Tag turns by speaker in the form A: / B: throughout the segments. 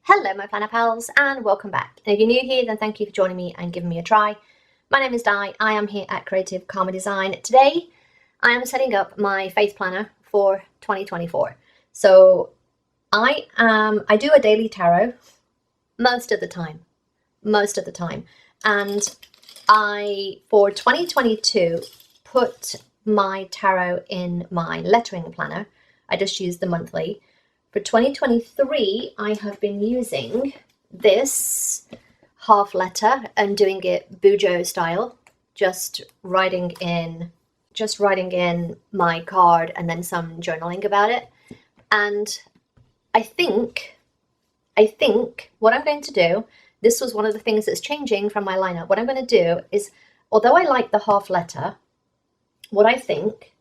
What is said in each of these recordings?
A: Hello my planner pals and welcome back. And if you're new here, then thank you for joining me and giving me a try. My name is Di, I am here at Creative Karma Design. Today I am setting up my faith planner for 2024. So I do a daily tarot most of the time. And I, for 2022, put my tarot in my lettering planner. I just use the monthly. For 2023, I have been using this half letter and doing it Bujo style, just writing in my card and then some journaling about it. And I think what I'm going to do, this was one of the things that's changing from my lineup. What I'm going to do is, although I like the half letter, what I think,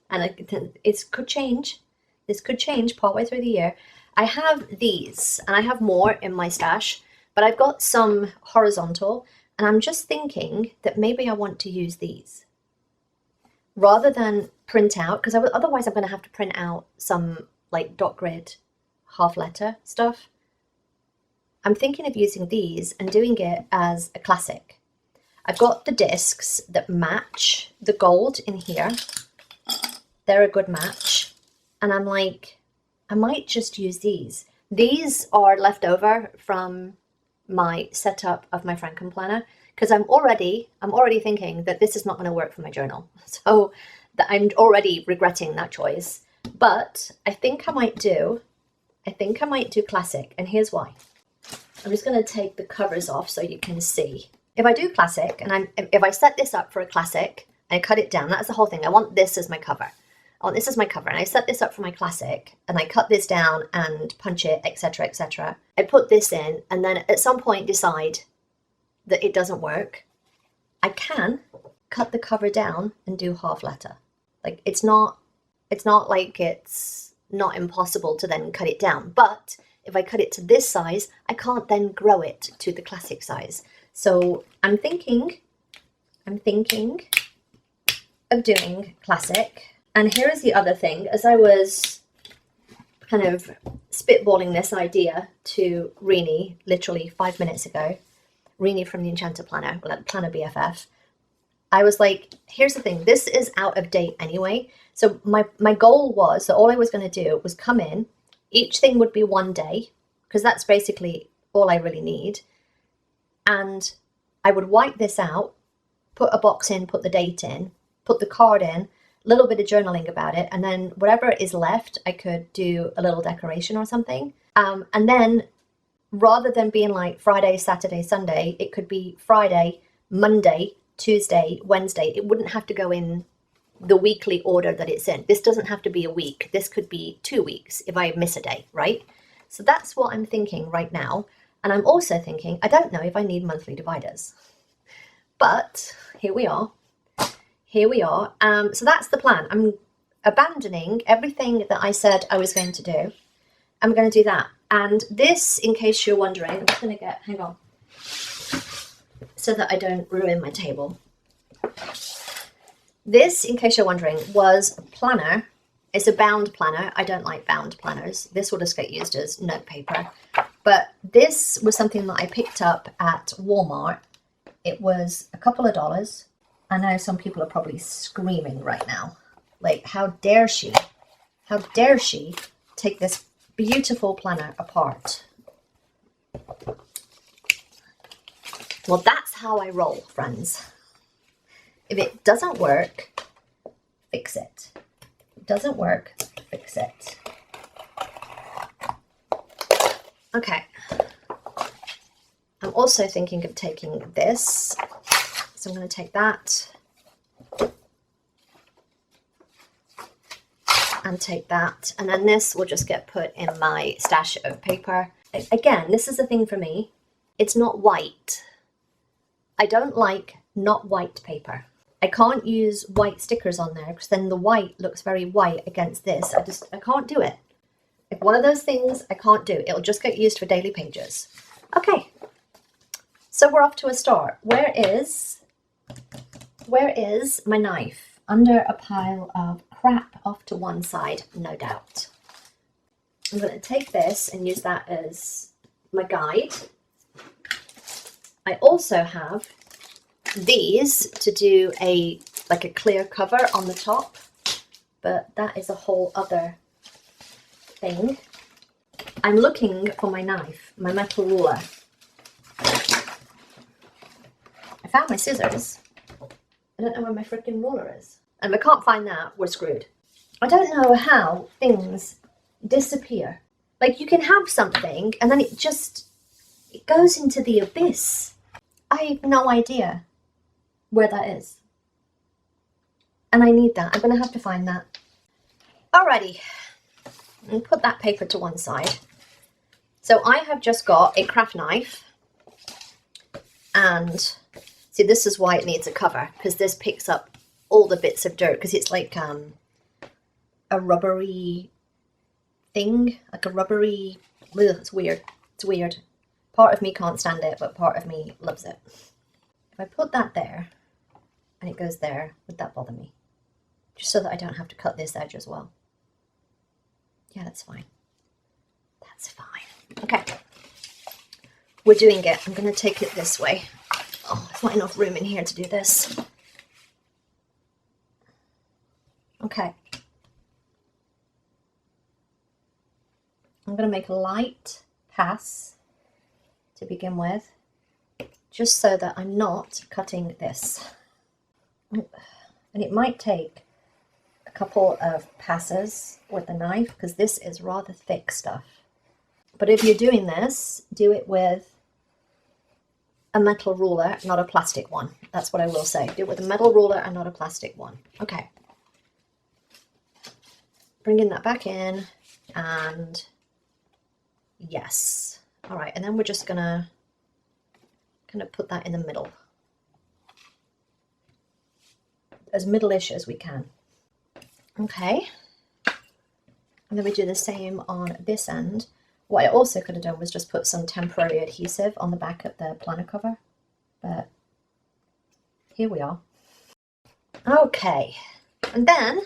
A: and it could change. This could change partway through the year. I have these, and I have more in my stash, but I've got some horizontal, and I'm just thinking that maybe I want to use these rather than print out, because otherwise I'm going to have to print out some like dot grid half letter stuff. I'm thinking of using these and doing it as a classic. I've got the discs that match the gold in here. They're a good match. And I'm like, I might just use these. These are left over from my setup of my Franken planner, because I'm already thinking that this is not going to work for my journal. So I'm already regretting that choice. But I think I might do classic, and here's why. I'm just going to take the covers off so you can see. If I do classic, and if I set this up for a classic and I cut it down, that's the whole thing. I want this as my cover. Oh, this is my cover, and I set this up for my classic, and I cut this down and punch it, etc., etc. I put this in, and then at some point decide that it doesn't work. I can cut the cover down and do half letter. Like it's not like it's not impossible to then cut it down. But if I cut it to this size, I can't then grow it to the classic size. So I'm thinking of doing classic. And here is the other thing. As I was kind of spitballing this idea to Rini literally 5 minutes ago, Rini from the Enchanter Planner, Planner BFF, I was like, here's the thing. This is out of date anyway. So my goal was that all I was going to do was come in. Each thing would be 1 day, because that's basically all I really need. And I would wipe this out, put a box in, put the date in, put the card in, little bit of journaling about it, and then whatever is left, I could do a little decoration or something. And then rather than being like Friday, Saturday, Sunday, it could be Friday, Monday, Tuesday, Wednesday. It wouldn't have to go in the weekly order that it's in. This doesn't have to be a week. This could be 2 weeks if I miss a day, right? So that's what I'm thinking right now. And I'm also thinking, I don't know if I need monthly dividers, but here we are. So that's the plan. I'm abandoning everything that I said I was going to do. I'm going to do that. And this, in case you're wondering, I'm just going to hang on, so that I don't ruin my table. This, in case you're wondering, was a planner. It's a bound planner. I don't like bound planners. This will just get used as note paper. But this was something that I picked up at Walmart. It was a couple of dollars. I know some people are probably screaming right now. Like, how dare she take this beautiful planner apart? Well, that's how I roll, friends. If it doesn't work, fix it. If it doesn't work, fix it. Okay. I'm also thinking of taking this. So I'm going to take that and take that. And then this will just get put in my stash of paper. Again, this is the thing for me. It's not white. I don't like not white paper. I can't use white stickers on there because then the white looks very white against this. I can't do it. It's one of those things I can't do. It'll just get used for daily pages. Okay. So we're off to a start. Where is my knife? Under a pile of crap off to one side, no doubt. I'm going to take this and use that as my guide. I also have these to do like a clear cover on the top, but that is a whole other thing. I'm looking for my knife, my metal ruler. I found my scissors. I don't know where my freaking ruler is. And if I can't find that, we're screwed. I don't know how things disappear. Like, you can have something and then it goes into the abyss. I have no idea where that is. And I need that. I'm going to have to find that. Alrighty. And put that paper to one side. So I have just got a craft knife. And see, this is why it needs a cover, because this picks up all the bits of dirt, because it's like a rubbery thing, like a rubbery, ugh, it's weird. It's weird. Part of me can't stand it, but part of me loves it. If I put that there and it goes there, would that bother me? Just so that I don't have to cut this edge as well. Yeah, that's fine. That's fine. Okay. We're doing it. I'm going to take it this way. Oh, there's not enough room in here to do this. Okay. I'm going to make a light pass to begin with, just so that I'm not cutting this. And it might take a couple of passes with the knife, because this is rather thick stuff. But if you're doing this, do it with a metal ruler, not a plastic one. That's what I will say. Do it with a metal ruler and not a plastic one. Okay. Bringing that back in, and yes. All right, and then we're just gonna kind of put that in the middle. As middle-ish as we can. Okay. And then we do the same on this end. What I also could have done was just put some temporary adhesive on the back of the planner cover, but here we are. Okay, and then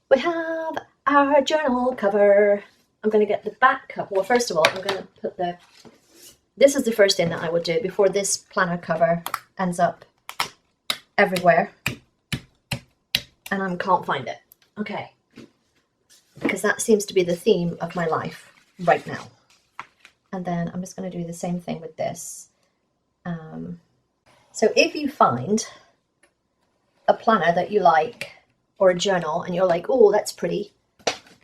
A: we have our journal cover. I'm going to get the back cover. Well, first of all, I'm going to put this is the first thing that I would do before this planner cover ends up everywhere and I can't find it. Okay, because that seems to be the theme of my life right now. And then I'm just going to do the same thing with this. So if you find a planner that you like, or a journal, and you're like, oh, that's pretty,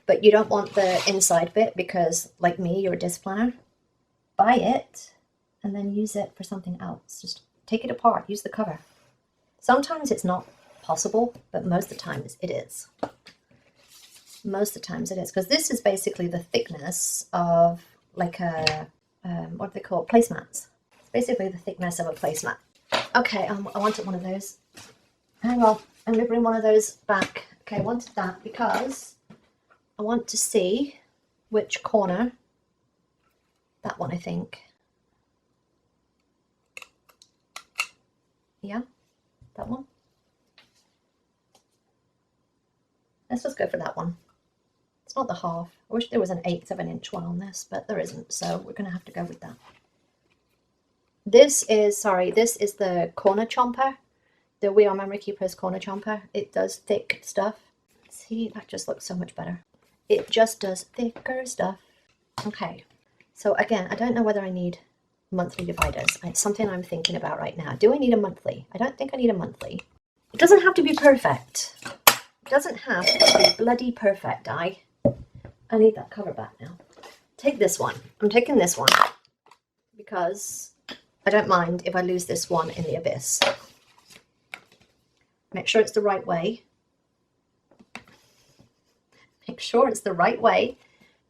A: but you don't want the inside bit because, like me, you're a disc planner, buy it and then use it for something else. Just take it apart, use the cover. Sometimes it's not possible, but most of the times it is. Most of the times it is, because this is basically the thickness of like a, what do they call it? Placemats. It's basically the thickness of a placemat. Okay, I wanted one of those. Hang on, I'm going to bring one of those back. Okay, I wanted that because I want to see which corner, that one I think. Yeah, that one. Let's just go for that one. It's not the half. I wish there was an 1/8 of an inch one on this, but there isn't, so we're going to have to go with that. This is the corner chomper, the We Are Memory Keepers corner chomper. It does thick stuff. See, that just looks so much better. It just does thicker stuff. Okay, so again, I don't know whether I need monthly dividers. It's something I'm thinking about right now. Do I need a monthly? I don't think I need a monthly. It doesn't have to be perfect. It doesn't have to be bloody perfect, I need that cover back now. Take this one. I'm taking this one because I don't mind if I lose this one in the abyss. Make sure it's the right way. Make sure it's the right way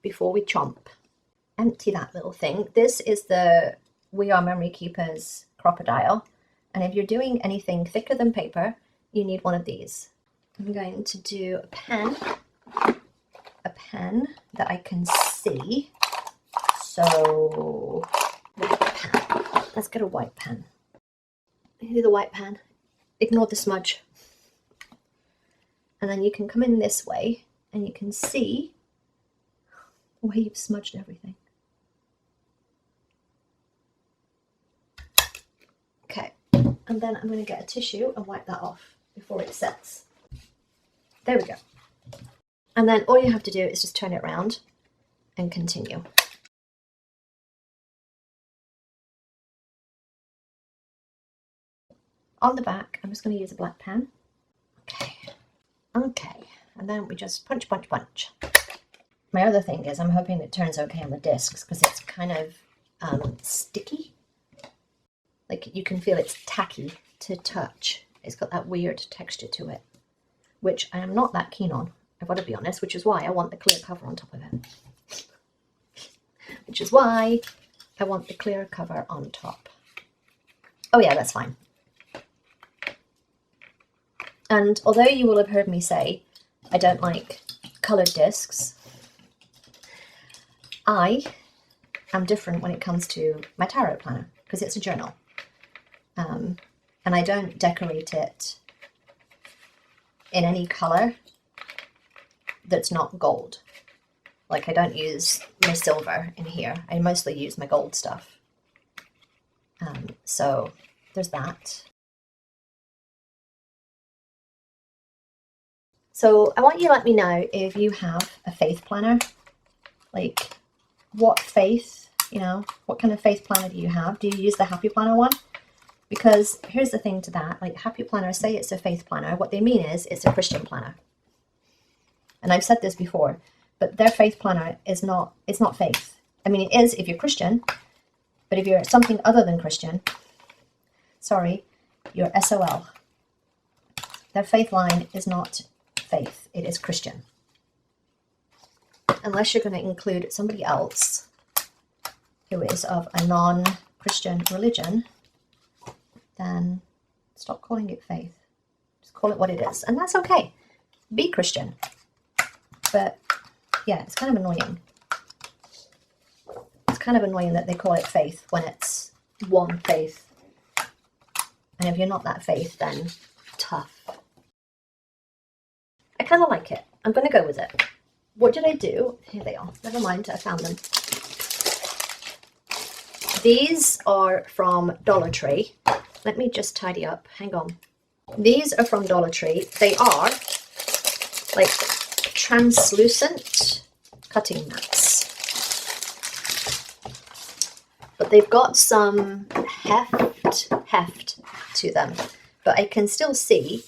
A: before we chomp. Empty that little thing. This is the We Are Memory Keepers crocodile. And if you're doing anything thicker than paper, you need one of these. I'm going to do a pen that I can see. So, white pen. Let's get a white pen. Do the white pen. Ignore the smudge. And then you can come in this way and you can see why you've smudged everything. Okay, and then I'm going to get a tissue and wipe that off before it sets. There we go. And then all you have to do is just turn it around and continue. On the back, I'm just going to use a black pen. Okay, and then we just punch, punch, punch. My other thing is I'm hoping it turns okay on the discs because it's kind of sticky. Like you can feel it's tacky to touch. It's got that weird texture to it, which I am not that keen on, I've got to be honest, which is why I want the clear cover on top of it. Which is why I want the clear cover on top. Oh yeah, that's fine. And although you will have heard me say I don't like coloured discs, I am different when it comes to my tarot planner because it's a journal. And I don't decorate it in any colour that's not gold. Like I don't use my silver in here. I mostly use my gold stuff. So there's that. So I want you to let me know if you have a faith planner, like what faith, you know, what kind of faith planner do you have? Do you use the Happy Planner one? Because here's the thing to that, like Happy Planner, say it's a faith planner, what they mean is it's a Christian planner. And I've said this before, but their faith planner is not, it's not faith. I mean, it is if you're Christian, but if you're something other than Christian, sorry, you're SOL. Their faith line is not faith, it is Christian. Unless you're going to include somebody else who is of a non-Christian religion, then stop calling it faith. Just call it what it is. And that's okay. Be Christian. But yeah, it's kind of annoying. It's kind of annoying that they call it faith when it's one faith. And if you're not that faith, then tough. I kind of like it. I'm going to go with it. What did I do? Here they are. Never mind, I found them. These are from Dollar Tree. Let me just tidy up. Hang on. These are from Dollar Tree. They are like translucent cutting mats. But they've got some heft to them. But I can still see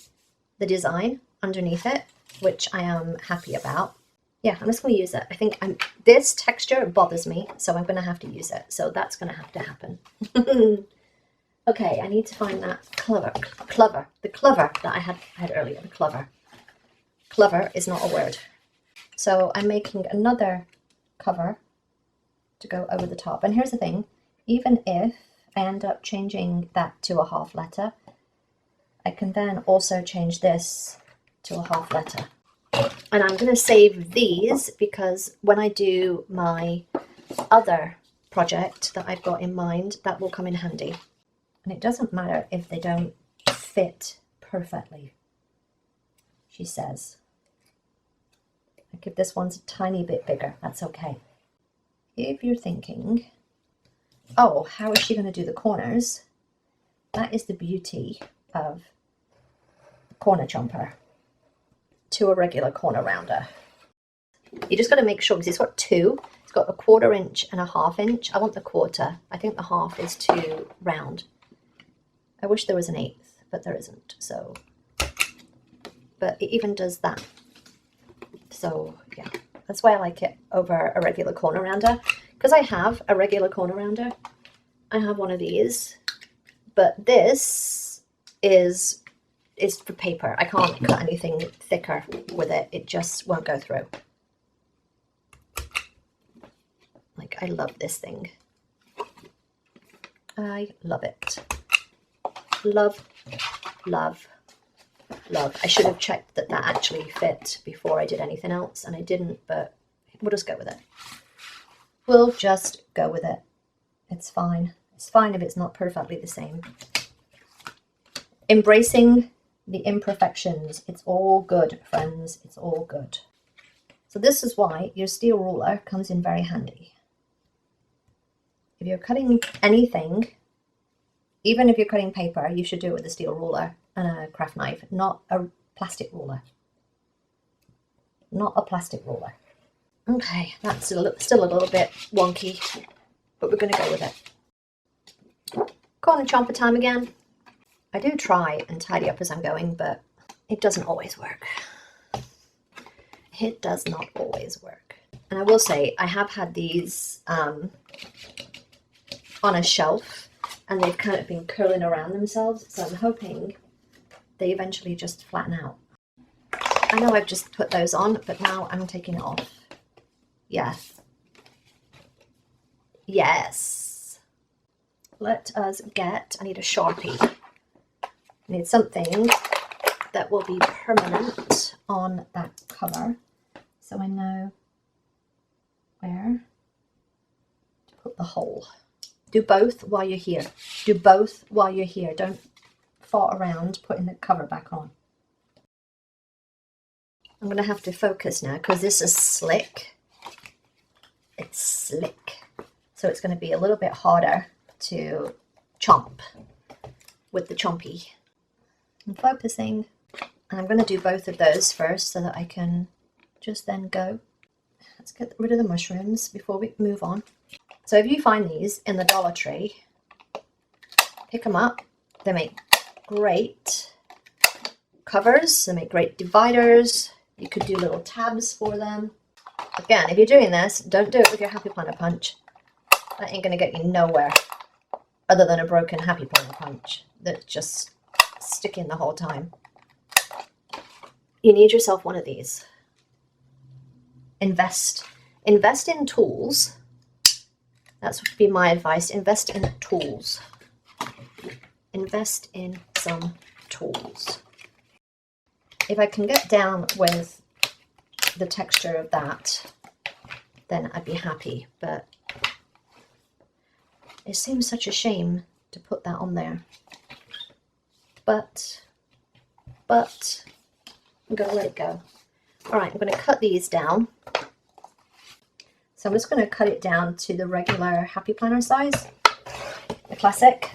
A: the design underneath it, which I am happy about. Yeah, I'm just going to use it. I think this texture bothers me, so I'm going to have to use it. So that's going to have to happen. Okay, I need to find that the clover that I had earlier, the clover. Clover is not a word. So I'm making another cover to go over the top. And here's the thing, even if I end up changing that to a half letter, I can then also change this to a half letter. And I'm going to save these because when I do my other project that I've got in mind, that will come in handy. And it doesn't matter if they don't fit perfectly, she says. I give this one's a tiny bit bigger, that's okay. If you're thinking, oh, how is she going to do the corners? That is the beauty of the corner chomper to a regular corner rounder. You just got to make sure, because it's got two. It's got a 1/4 inch and a 1/2 inch. I want the 1/4. I think the 1/2 is too round. I wish there was an 1/8, but there isn't. So, but it even does that. So yeah, that's why I like it over a regular corner rounder. Because I have a regular corner rounder. I have one of these, but this is for paper. I can't cut anything thicker with it. It just won't go through. Like, I love this thing. I love it. Love, love, love. I should have checked that that actually fit before I did anything else, and I didn't, but we'll just go with it. We'll just go with it. It's fine. It's fine if it's not perfectly the same. Embracing the imperfections. It's all good, friends. It's all good. So this is why your steel ruler comes in very handy. If you're cutting anything, even if you're cutting paper, you should do it with a steel ruler and a craft knife, not a plastic ruler. Not a plastic ruler. Okay, that's still a little bit wonky, but we're going to go with it. Corner chomper time again. I do try and tidy up as I'm going, but it doesn't always work. It does not always work. And I will say, I have had these on a shelf, and they've kind of been curling around themselves, so I'm hoping they eventually just flatten out. I know I've just put those on, but now I'm taking it off. Yes. Yes. Let us get, I need a Sharpie. I need something that will be permanent on that cover, so I know where to put the hole. Do both while you're here. Do both while you're here. Don't fart around putting the cover back on. I'm going to have to focus now because this is slick. It's slick. So it's going to be a little bit harder to chomp with the chompy. I'm focusing. And I'm going to do both of those first so that I can just then go. Let's get rid of the mushrooms before we move on. So if you find these in the Dollar Tree, pick them up. They make great covers. They make great dividers. You could do little tabs for them. Again, if you're doing this, don't do it with your Happy Planner punch. That ain't going to get you nowhere other than a broken Happy Planner punch that's just sticking the whole time. You need yourself one of these. Invest in tools. That's what would be my advice. Invest in tools. Invest in some tools. If I can get down with the texture of that, then I'd be happy. But it seems such a shame to put that on there. But I'm going to let it go. All right, I'm going to cut these down. So I'm just going to cut it down to the regular Happy Planner size, the classic.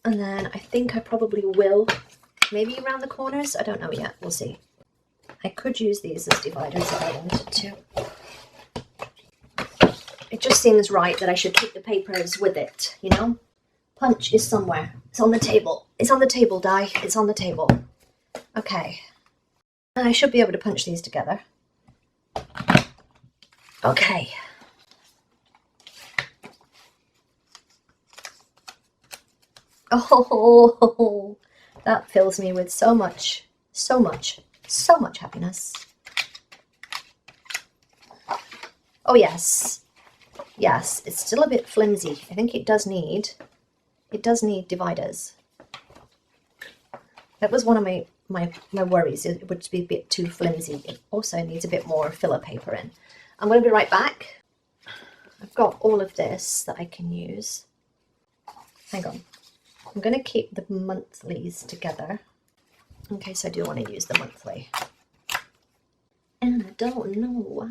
A: And then I think I probably will, maybe around the corners. I don't know yet. We'll see. I could use these as dividers if I wanted to. It just seems right that I should keep the papers with it, you know? Punch is somewhere. It's on the table. It's on the table, Di. It's on the table. Okay. And I should be able to punch these together. Okay. Oh, that fills me with so much happiness. Oh yes. Yes, it's still a bit flimsy. I think it does need dividers. That was one of my worries. It would be a bit too flimsy. It also needs a bit more filler paper in. I'm going to be right back. I've got all of this that I can use. Hang on. I'm going to keep the monthlies together in case I do want to use the monthly. And I don't know why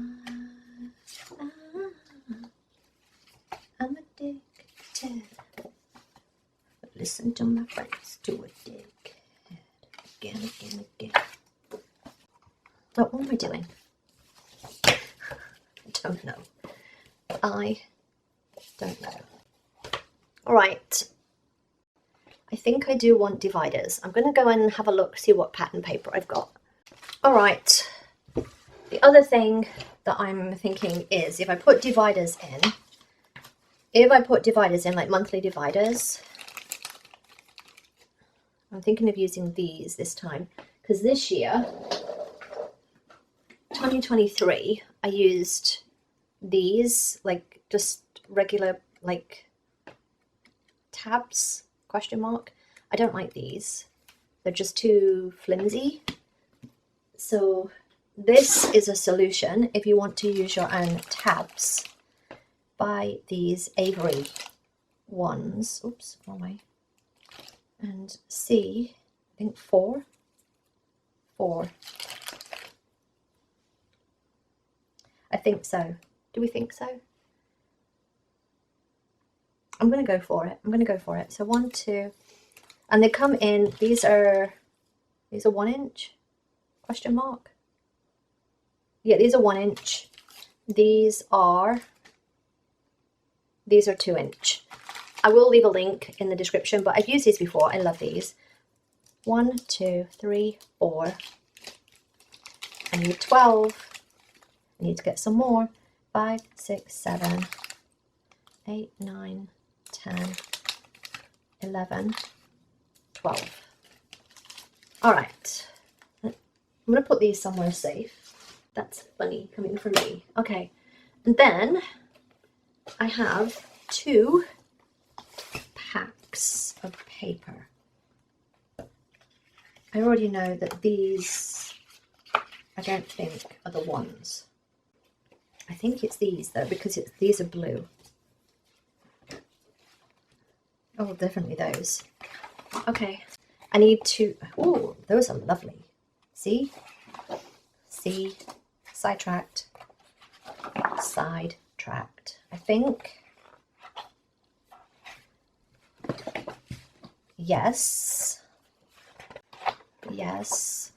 A: I'm addicted. But listen to my friends do a dick. Again. Oh, what am I doing? I don't know. I don't know. All right. I think I do want dividers. I'm going to go in and have a look, see what pattern paper I've got. All right. The other thing that I'm thinking is if I put dividers in, like monthly dividers, I'm thinking of using these this time, because this year, 2023, I used these, like just regular, like tabs, question mark. I don't like these. They're just too flimsy. So this is a solution if you want to use your own tabs. Buy these Avery ones. Oops, wrong way. And see, I think four. I think so. Do we think so? I'm going to go for it. I'm going to go for it. So 1, 2, and they come in, these are 1 inch, question mark. Yeah, these are 1 inch. These are 2 inch. I will leave a link in the description, but I've used these before. I love these. 1, 2, 3, 4. I need 12. I need to get some more. 5, 6, 7, 8, 9, 10, 11, 12. All right. I'm going to put these somewhere safe. That's funny coming from me. Okay. And then I have 2 packs of paper. I already know that these, I don't think, are the ones. I think it's these though, because these are blue. Oh, definitely those. Okay. I need to, oh, those are lovely. See? See? Sidetracked. Sidetracked. I think. Yes. Yes.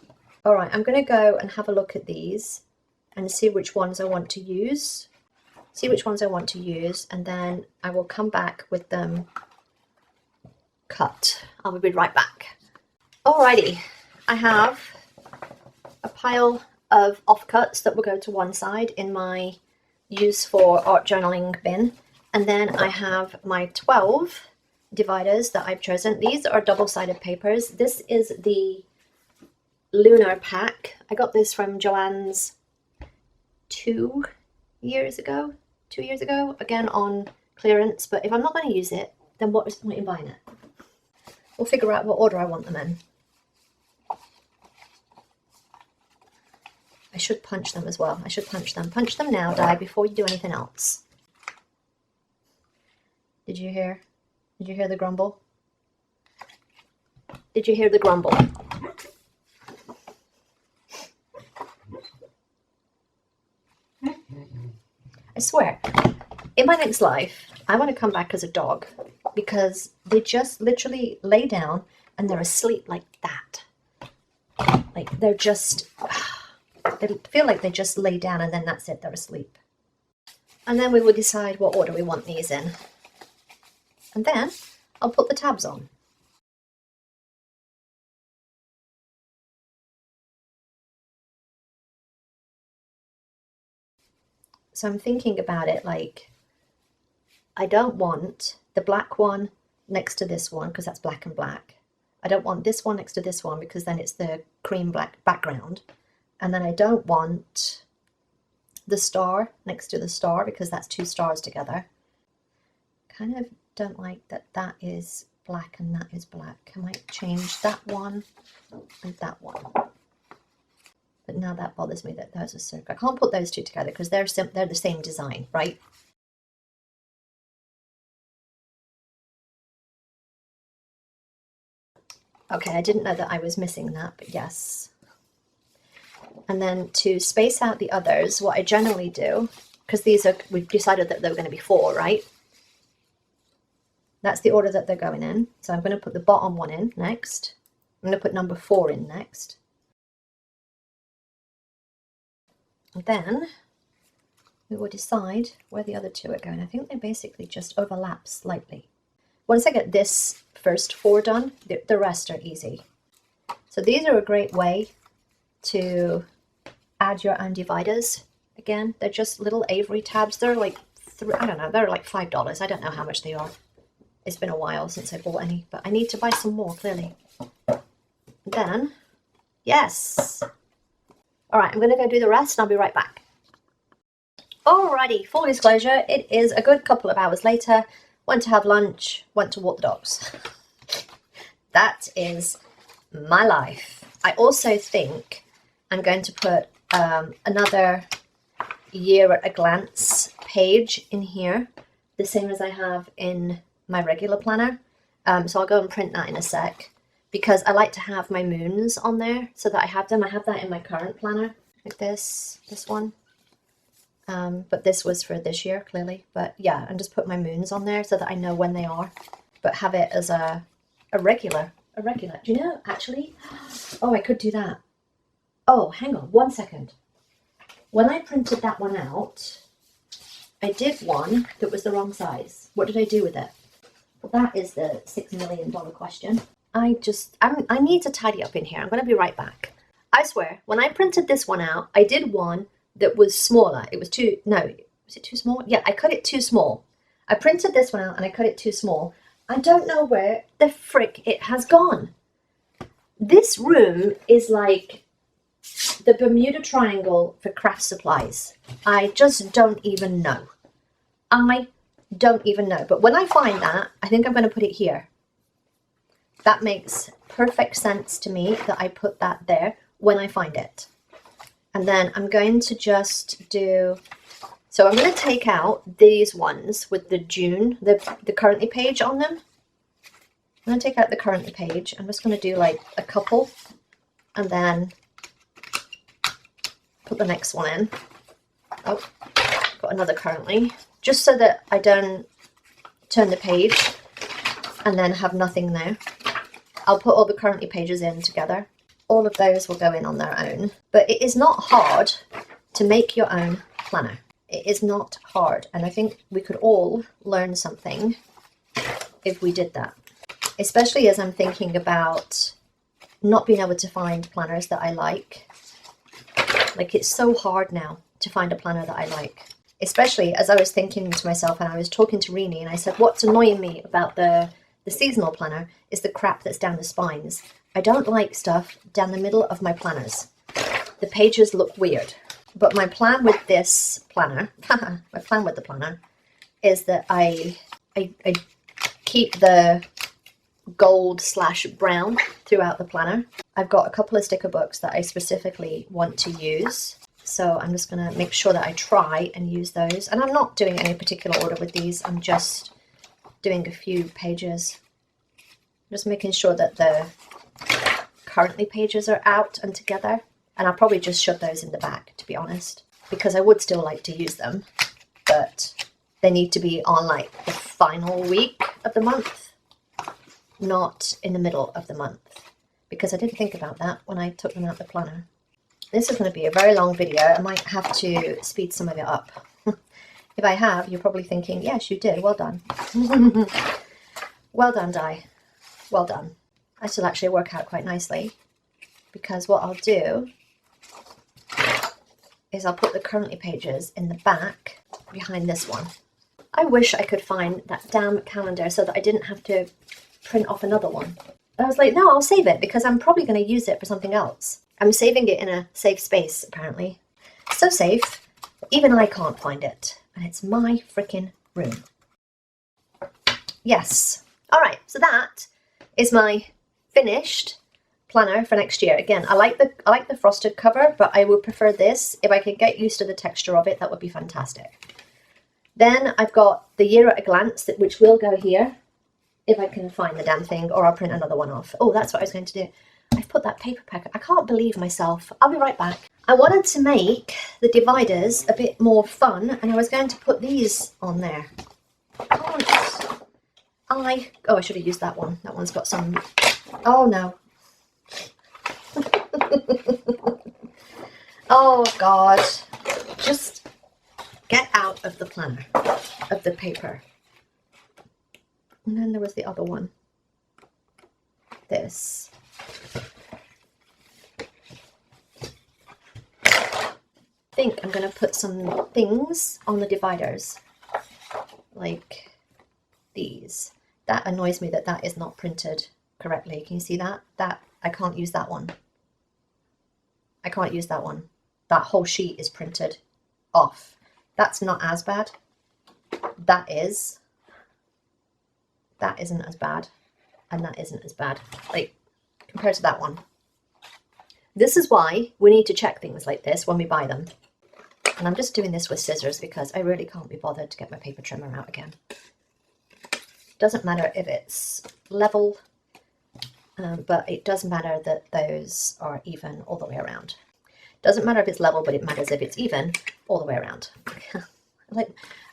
A: All right, I'm going to go and have a look at these and see which ones I want to use. See which ones I want to use, and then I will come back with them cut. I'll be right back. Alrighty, I have a pile of offcuts that will go to one side in my use for art journaling bin, and then I have my 12 dividers that I've chosen. These are double-sided papers. This is the Lunar pack. I got this from Joanne's 2 years ago, again on clearance, but if I'm not going to use it, then what is the point in buying it? We'll figure out what order I want them in. I should punch them as well. I should punch them. Punch them now, Di, before you do anything else. Did you hear? Did you hear the grumble? Did you hear the grumble? I swear, in my next life, I want to come back as a dog, because they just literally lay down and they're asleep like that. Like they're just, they feel like they just lay down and then that's it, they're asleep. And then we will decide what order we want these in. And then I'll put the tabs on. So I'm thinking about it like, I don't want the black one next to this one because that's black and black. I don't want this one next to this one because then it's the cream black background. And then I don't want the star next to the star because that's 2 stars together. Kind of don't like that that is black and that is black. I might change that one and that one. But now that bothers me that those are circle. I can't put those 2 together because they're the same design, right? Okay, I didn't know that I was missing that, but yes. And then to space out the others, what I generally do, because these are, we've decided that they were going to be 4, right? That's the order that they're going in. So I'm going to put the bottom one in next. I'm going to put number 4 in next. And then we will decide where the other 2 are going. I think they basically just overlap slightly. Once I get this first 4 done, the rest are easy. So these are a great way to add your own dividers. Again, they're just little Avery tabs. They're like, I don't know, they're like $5. I don't know how much they are. It's been a while since I bought any, but I need to buy some more, clearly. Then, yes. All right, I'm going to go do the rest and I'll be right back. Alrighty, full disclosure, it is a good couple of hours later. Went to have lunch, went to walk the dogs. That is my life. I also think I'm going to put another year at a glance page in here, the same as I have in my regular planner. So I'll go and print that in a sec, because I like to have my moons on there so that I have them. I have that in my current planner, like this one. But this was for this year, clearly. But yeah, and just put my moons on there so that I know when they are. But have it as a regular. Do you know, actually? Oh, I could do that. Oh, hang on 1 second. When I printed that one out, I did one that was the wrong size. What did I do with it? Well, that is the $6 million question. I need to tidy up in here. I'm going to be right back. I swear, when I printed this one out, I did one that was smaller. It was too, no, was it too small? Yeah, I cut it too small. I printed this one out and I cut it too small. I don't know where the frick it has gone. This room is like the Bermuda Triangle for craft supplies. I just don't even know. I don't even know. But when I find that, I think I'm going to put it here. That makes perfect sense to me that I put that there when I find it. And then I'm going to just do, so I'm going to take out these ones with the June, the currently page on them. I'm going to take out the currently page. I'm just going to do like a couple and then put the next one in. Oh, got another currently. Just so that I don't turn the page and then have nothing there. I'll put all the currently pages in together. All of those will go in on their own. But it is not hard to make your own planner. It is not hard. And I think we could all learn something if we did that. Especially as I'm thinking about not being able to find planners that I like. Like, it's so hard now to find a planner that I like. Especially as I was thinking to myself and I was talking to Rini and I said, what's annoying me about the seasonal planner is the crap that's down the spines. I don't like stuff down the middle of my planners. The pages look weird. But my plan with this planner, my plan with the planner is that I keep the gold/brown throughout the planner. I've got a couple of sticker books that I specifically want to use. So I'm just going to make sure that I try and use those. And I'm not doing any particular order with these. I'm just doing a few pages. Just making sure that the currently pages are out and together. And I'll probably just shove those in the back, to be honest. Because I would still like to use them. But they need to be on like the final week of the month. Not in the middle of the month. Because I didn't think about that when I took them out the planner. This is going to be a very long video. I might have to speed some of it up. If I have, you're probably thinking, yes, you did. Well done. Well done, Di. Well done. This will actually work out quite nicely. Because what I'll do is I'll put the currently pages in the back behind this one. I wish I could find that damn calendar so that I didn't have to print off another one. I was like, no, I'll save it because I'm probably going to use it for something else. I'm saving it in a safe space, apparently. So safe, even I can't find it. And it's my freaking room. Yes. All right, so that is my finished planner for next year. Again, I like the frosted cover, but I would prefer this. If I could get used to the texture of it, that would be fantastic. Then I've got the year at a glance, which will go here. If I can find the damn thing, or I'll print another one off. Oh, that's what I was going to do. I've put that paper pack. I can't believe myself. I'll be right back. I wanted to make the dividers a bit more fun, and I was going to put these on there. Oh, I should have used that one. That one's got some... Oh, no. Oh, God. Just get out of the planner, of the paper. And then there was the other one. This. I think I'm going to put some things on the dividers. Like these. That annoys me that that is not printed correctly. Can you see that? I can't use that one. I can't use that one. That whole sheet is printed off. That's not as bad. That is. That isn't as bad, and that isn't as bad, like, compared to that one. This is why we need to check things like this when we buy them. And I'm just doing this with scissors because I really can't be bothered to get my paper trimmer out again. Doesn't matter if it's level, but it does matter that those are even all the way around. Doesn't matter if it's level, but it matters if it's even all the way around. I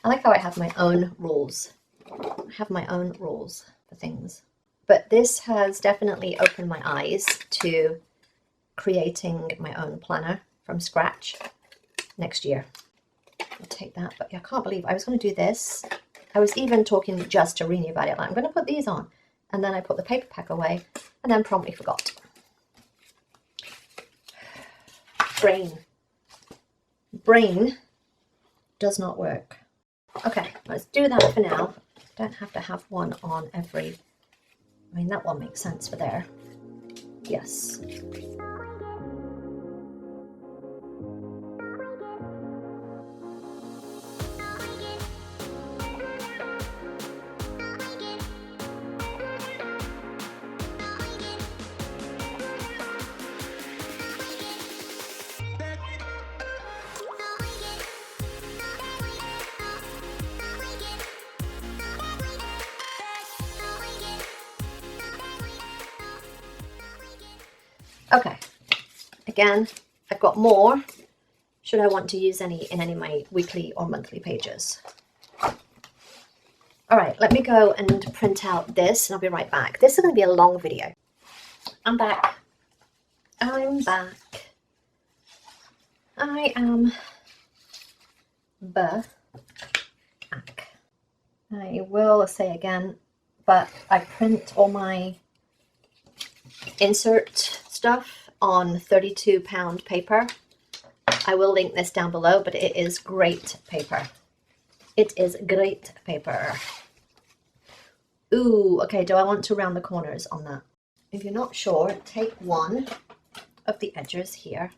A: like how I have my own rules. I have my own rules for things. But this has definitely opened my eyes to creating my own planner from scratch next year. I'll take that, but I can't believe I was going to do this. I was even talking just to Rini about it. Like, I'm going to put these on. And then I put the paper pack away and then promptly forgot. Brain does not work. Okay, let's do that for now. Don't have to have one on every... I mean, that one makes sense for there. Yes. Okay, again, I've got more should I want to use any in any of my weekly or monthly pages. All right, let me go and print out this and I'll be right back. This is going to be a long video. I'm back. I'm back. I am back. I will say again, but I print all my insert stuff on 32-pound paper. I will link this down below, but it is great paper. It is great paper. Ooh, okay, do I want to round the corners on that? If you're not sure, take one of the edges here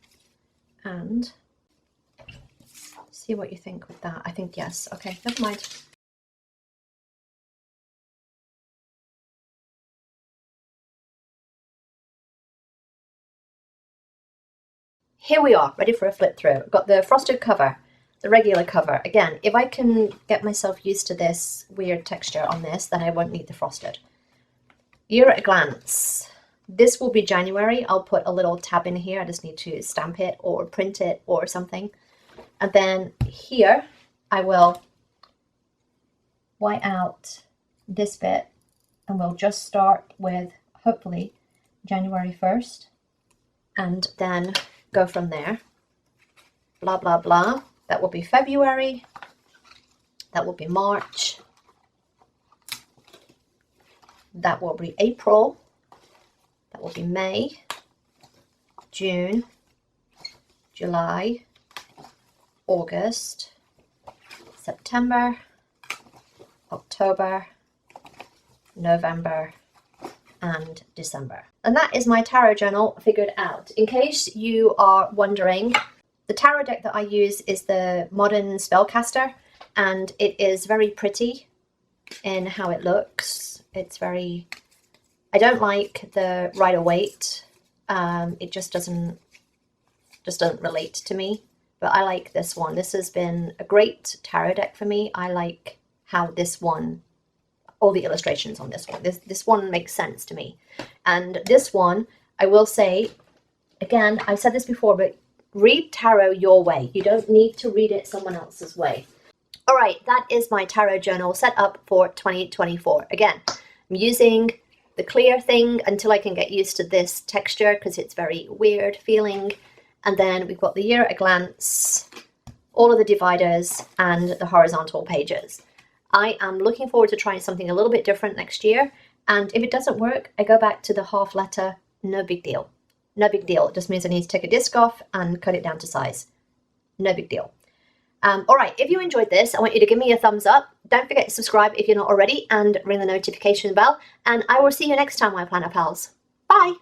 A: and see what you think with that. I think yes. Okay, never mind. Here we are, ready for a flip through. I've got the frosted cover, the regular cover. Again, if I can get myself used to this weird texture on this, then I won't need the frosted. Year at a glance. This will be January. I'll put a little tab in here. I just need to stamp it or print it or something. And then here, I will white out this bit and we'll just start with, hopefully, January 1st. And then go from there. Blah, blah, blah. That will be February. That will be March. That will be April. That will be May, June, July, August, September, October, November, and December. And that is my tarot journal figured out. In case you are wondering, the tarot deck that I use is the Modern Spellcaster, and it is very pretty in how it looks. It's very... I don't like the Rider-Waite. It just doesn't relate to me. But I like this one. This has been a great tarot deck for me. I like how this one, all the illustrations on this one. This one makes sense to me. And this one, I will say, again, I've said this before, but read tarot your way. You don't need to read it someone else's way. All right, that is my tarot journal set up for 2024. Again, I'm using the clear thing until I can get used to this texture because it's very weird feeling. And then we've got the year at a glance, all of the dividers and the horizontal pages. I am looking forward to trying something a little bit different next year. And if it doesn't work, I go back to the half letter. No big deal. No big deal. It just means I need to take a disc off and cut it down to size. No big deal. All right, if you enjoyed this, I want you to give me a thumbs up. Don't forget to subscribe if you're not already and ring the notification bell. And I will see you next time, my planner pals. Bye.